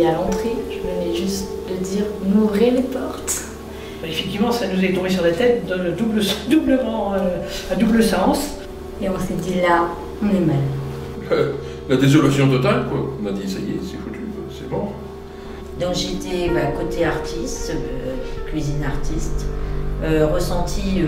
à l'entrée, je venais juste de dire m'ouvrez les portes. Effectivement, ça nous est tombé sur la tête doublement, à double sens. Et on s'est dit là, on est mal. La désolation totale, quoi. On a dit ça y est, c'est foutu, c'est bon. Donc j'étais côté artiste, cuisine artiste, ressenti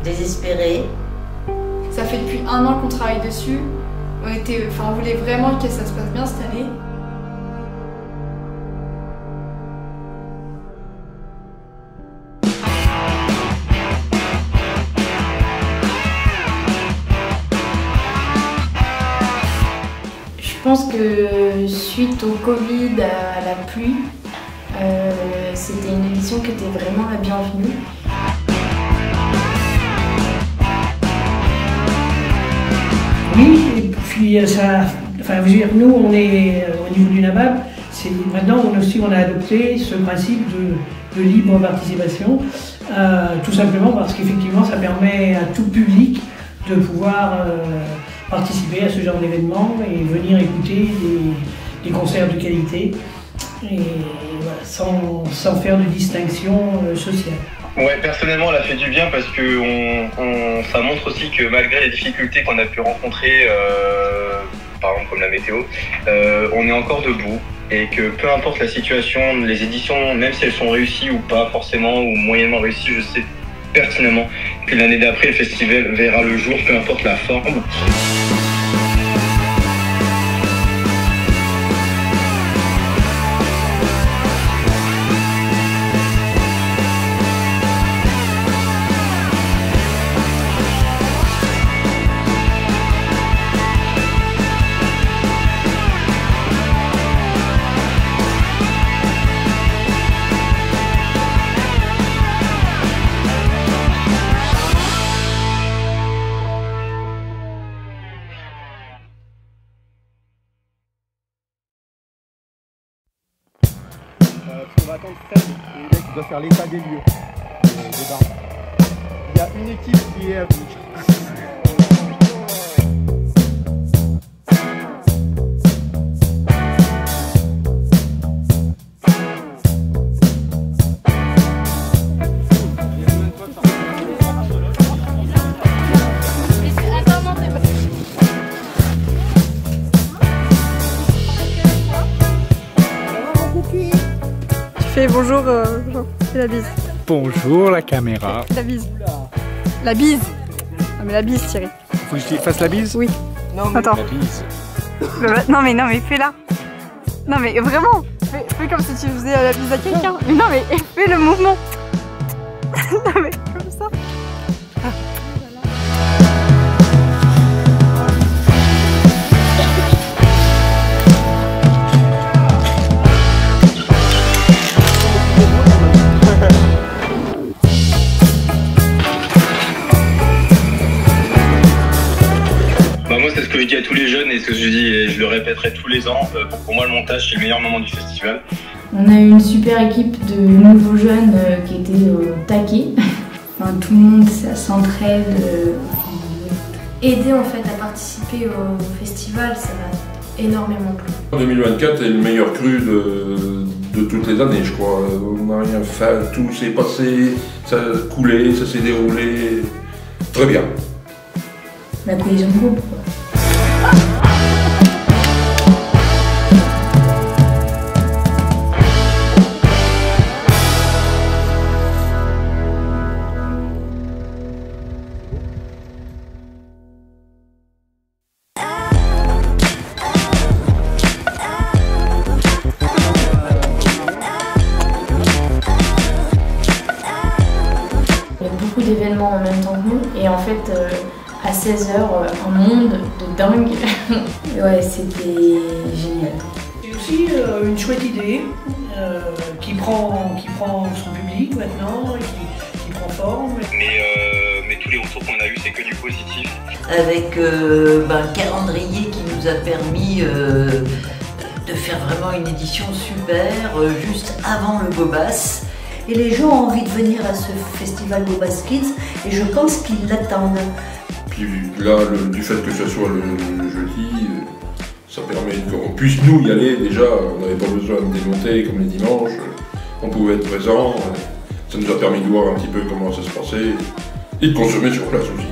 désespéré. Ça fait depuis 1 an qu'on travaille dessus. On voulait vraiment que ça se passe bien cette année. Je pense que suite au Covid, à la pluie, c'était une édition qui était vraiment la bienvenue. Oui, et puis ça, enfin, je veux dire, nous on est au niveau du NABAP, maintenant on a adopté ce principe de libre participation, tout simplement parce qu'effectivement ça permet à tout public de pouvoir participer à ce genre d'événement et venir écouter des concerts de qualité et voilà, sans faire de distinction sociale. Ouais, personnellement, elle a fait du bien parce que ça montre aussi que malgré les difficultés qu'on a pu rencontrer, par exemple comme la météo, on est encore debout et que peu importe la situation, les éditions, même si elles sont réussies ou pas forcément ou moyennement réussies, je sais pertinemment que l'année d'après, le festival verra le jour, peu importe la forme. On va attendre Fred, le mec qui doit faire l'état des lieux des bains. Il y a une équipe qui est à vous. Bonjour, fais la bise. Bonjour la caméra. La bise. La bise. Non mais la bise Thierry. Faut que je fasse la bise? Oui. Non mais attends. La bise. Non mais fais-la. Non mais vraiment. Fais comme si tu faisais la bise à quelqu'un. Mais non mais fais le mouvement. Non mais comme ça. Ah. C'est ce que je dis à tous les jeunes et ce que je dis et je le répéterai tous les ans. Pour moi, le montage, c'est le meilleur moment du festival. On a eu une super équipe de nouveaux jeunes qui étaient au taquet. Enfin, tout le monde s'entraide. Aider en fait à participer au festival, ça m'a énormément plu. 2024 est le meilleur cru de toutes les années, je crois. On n'a rien fait, tout s'est passé, ça a coulé, ça s'est déroulé très bien. La cohésion de groupe, quoi. Il y a beaucoup d'événements en même temps que nous et en fait à 16h, un monde de dingue. Ouais, c'était génial. C'est aussi une chouette idée qui prend son public maintenant, qui prend forme. Mais tous les retours qu'on a eu, c'est que du positif. Avec un calendrier qui nous a permis de faire vraiment une édition super, juste avant le Bobas. Et les gens ont envie de venir à ce festival Bobas Kids et je pense qu'ils l'attendent. Puis là, du fait que ce soit le jeudi, Ça permet qu'on puisse nous y aller déjà, on n'avait pas besoin de démonter comme les dimanches, on pouvait être présent, ça nous a permis de voir un petit peu comment ça se passait et de consommer sur place aussi.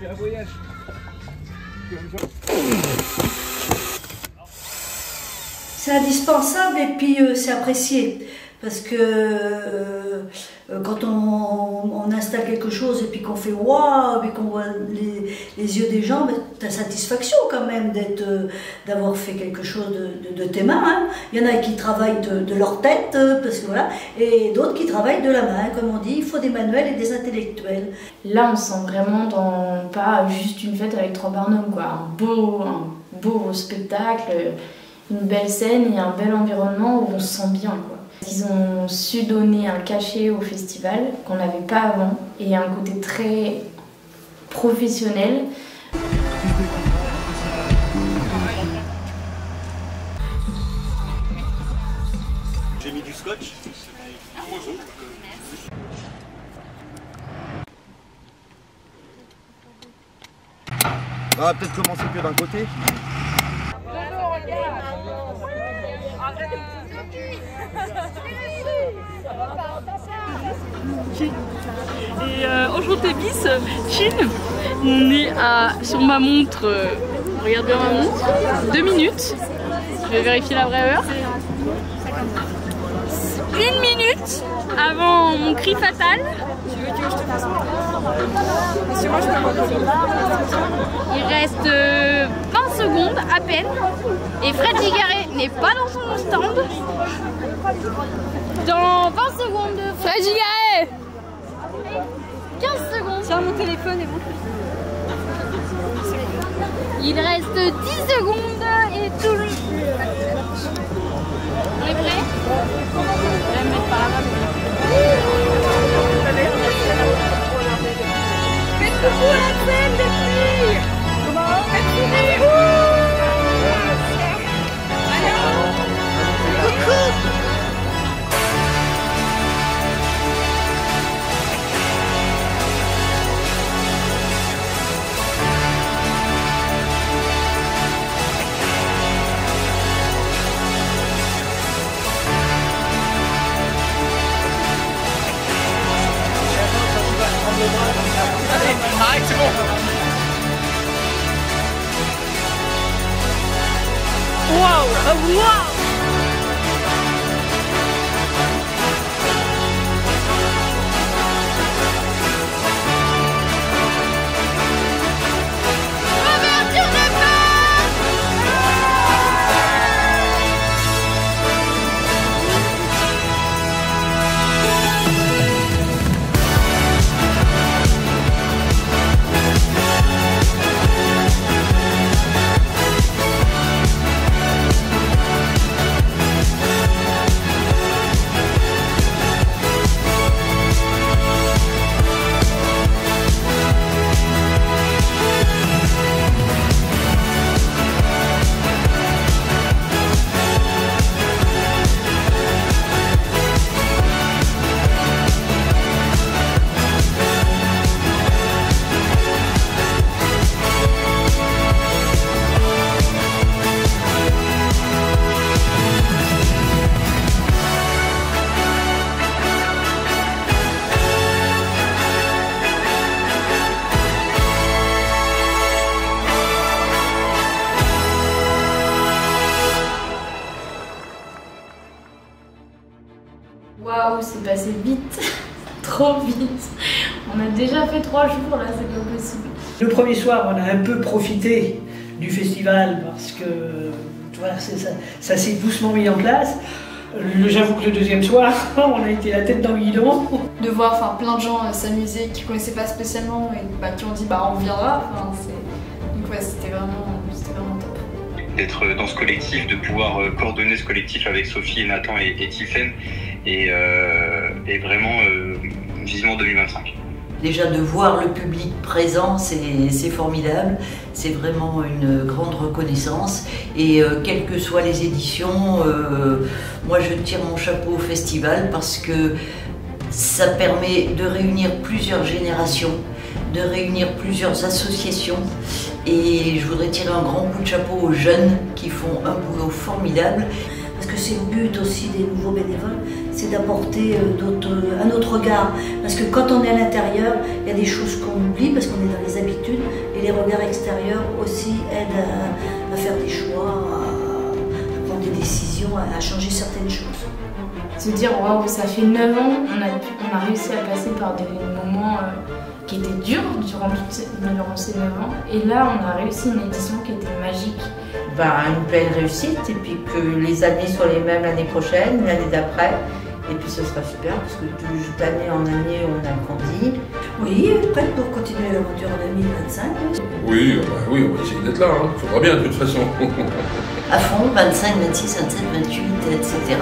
C'est un voyage. C'est indispensable et puis c'est apprécié. Parce que quand on installe quelque chose et puis qu'on fait waouh, et qu'on voit les yeux des gens, ben, t'as satisfaction quand même d'avoir fait quelque chose de tes mains. Hein. Il y en a qui travaillent de leur tête, parce que voilà, et d'autres qui travaillent de la main. Comme on dit, il faut des manuels et des intellectuels. Là, on se sent vraiment dans pas juste une fête avec 3 barnums, quoi. Un beau spectacle, une belle scène et un bel environnement où on se sent bien, quoi. Ils ont su donner un cachet au festival qu'on n'avait pas avant et un côté très professionnel. J'ai mis du scotch. On va peut-être commencer que d'un côté. Et enchanté bis, Chin, on est sur ma montre, regarde bien ma montre, 2 minutes, je vais vérifier la vraie heure. 1 minute avant mon cri fatal. Il reste 20 secondes à peine et Fred Gigaret n'est pas dans son stand. Dans 20 secondes, Fred Gigaret 15 secondes. Tiens mon téléphone et mon Il reste 10 secondes et tout le... On est prêts? Je vais me mettre par là-bas. Faites coucou à la scène, les filles! Comment? Faites sourire! Coucou! Arrête, c'est bon. Waouh! Waouh! Waouh, c'est passé vite, trop vite. On a déjà fait 3 jours là, c'est pas possible. Le premier soir, on a un peu profité du festival parce que voilà, ça s'est doucement mis en place. J'avoue que le deuxième soir, on a été la tête dans le guidon. De voir plein de gens s'amuser qui ne connaissaient pas spécialement et qui ont dit on viendra. Donc ouais, c'était vraiment top. D'être dans ce collectif, de pouvoir coordonner ce collectif avec Sophie, Nathan et Tiffaine et vraiment vivement 2025. Déjà de voir le public présent, c'est formidable, c'est vraiment une grande reconnaissance et quelles que soient les éditions, moi je tire mon chapeau au festival parce que ça permet de réunir plusieurs générations, de réunir plusieurs associations et je voudrais tirer un grand coup de chapeau aux jeunes qui font un boulot formidable. Parce que c'est le but aussi des nouveaux bénévoles, c'est d'apporter un autre regard. Parce que quand on est à l'intérieur, il y a des choses qu'on oublie parce qu'on est dans les habitudes. Et les regards extérieurs aussi aident à faire des choix, à prendre des décisions, à changer certaines choses. Se dire, waouh, ça fait 9 ans, on a réussi à passer par des moments qui étaient durs durant ces 9 ans. Et là, on a réussi une édition qui était magique. Une pleine réussite et puis que les années soient les mêmes l'année prochaine, l'année d'après. Et puis ce sera super parce que d'année en année on a grandi. Oui, prête pour continuer l'aventure en 2025. Oui, oui, on va essayer d'être là, hein. Faudra bien de toute façon. À fond, 25, 26, 27, 28, etc.